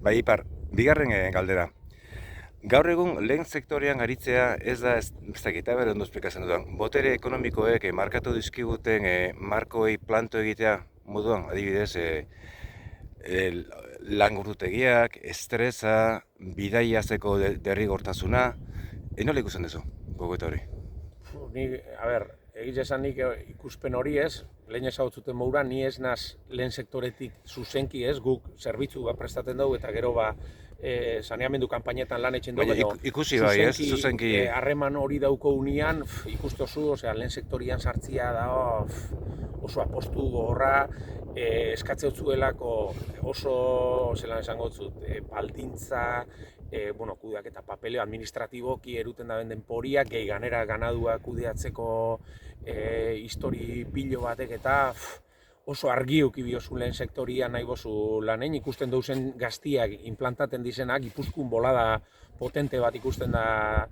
Bai, Ipar, bigarren galdera. Gaur egun lehen sektorean aritzea ez da, ez dakit, aber ondo esplikatzen dudan, botere ekonomikoek markatu dizkiguten markoei planto egitea moduan, adibidez, lan ordutegiak, estresa, bidaiazeko derrigortasuna, nola ikusten duzu, gogoeta hori? Ni, egiz esan nik ikuspen hori ez, lehen ezagutzuten moura, ni ez naz lehen sektoretik zuzenki ez, guk zerbitzu bat prestatzen dugu eta gero saneamendu kanpainetan lan etxen dugu. Baina ikusi bai ez, zuzenki... Harreman hori dauko unian, ikustozu, lehen sektorian sartzia da oso apostu gogorra, eskatze utzuelako oso, zelan esango zut, baldintza, kudeak eta papeleo administratiboki eruten da benden poriak, gehi ganera ganadua kudeatzeko histori pilo batek eta oso argiuki biozu lehen sektoria nahi bozu lanen, ikusten dauzen gaztiak implantaten dizenak, Gipuzkoan bolada potente bat ikusten da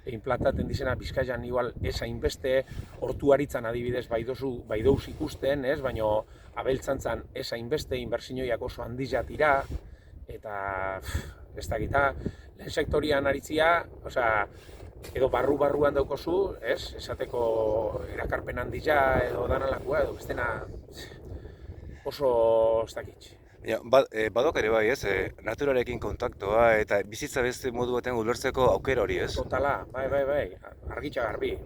implantaten dizena Bizkaian igual ez hainbeste, hortuaritzan adibidez bai dauz ikusten, ez? Baina abeltzantzan ez hainbeste, inbertsioiak oso handizat dira, eta ez dakita, lehen sektorian aritzia, edo barruan daukozu, ez? Esateko erakarpen handia edo danalakoa, edo bestena oso ez dakit. Badok ere bai, ez? Naturarekin kontaktoa eta bizitza beste modu batean ulertzeko aukera hori, ez? Totala, bai, argitxa garbi.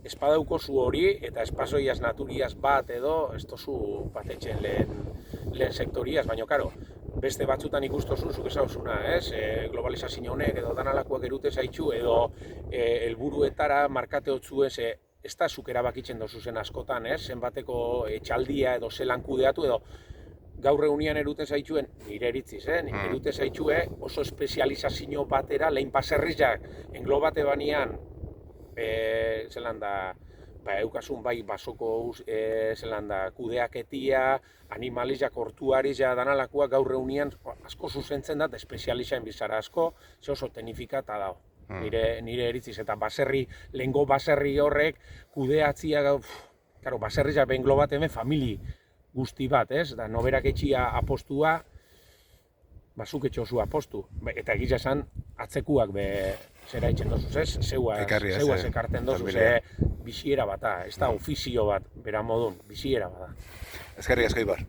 Espadaukozu hori eta espazoiaz naturiaz bat edo ez tozu batetxen lehen sektoriaz, baina karo, beste batzutan ikustozu, zuk ezauzuna, ez? Globalizazio honek edo danalakoak erute zaitxu edo helburuetara markate hotzu ez da zuk erabakitzen dozu zen askotan, ez? Zenbateko etxaldia edo zelan kudeatu edo gaur egunean erute zaitxuen, nire eritziz, erute zaitxue oso espezializazio batera lehen paserrizak englobate banean zelan da, eukasun bai basoko zelan da kudeaketia, animalizak, hortuarizak, danalakoa gaur egunean asko zuzentzen da, espezializaen bizara asko, ze oso tenifikata dago. Nire eritziz, eta lehengo baserri horrek kudeatzia, baserrizak behin globate hemen famili guzti bat, ez? Da, noberak etxia apostua, zuk etxozu apostu. Eta egiz esan, atzekuak zera itxen dozuz, ez? Zeua sekarten dozuz, biziera bat da, ez da ofizio bat, bera modun, biziera bat da. Eskerrik asko, Ibar.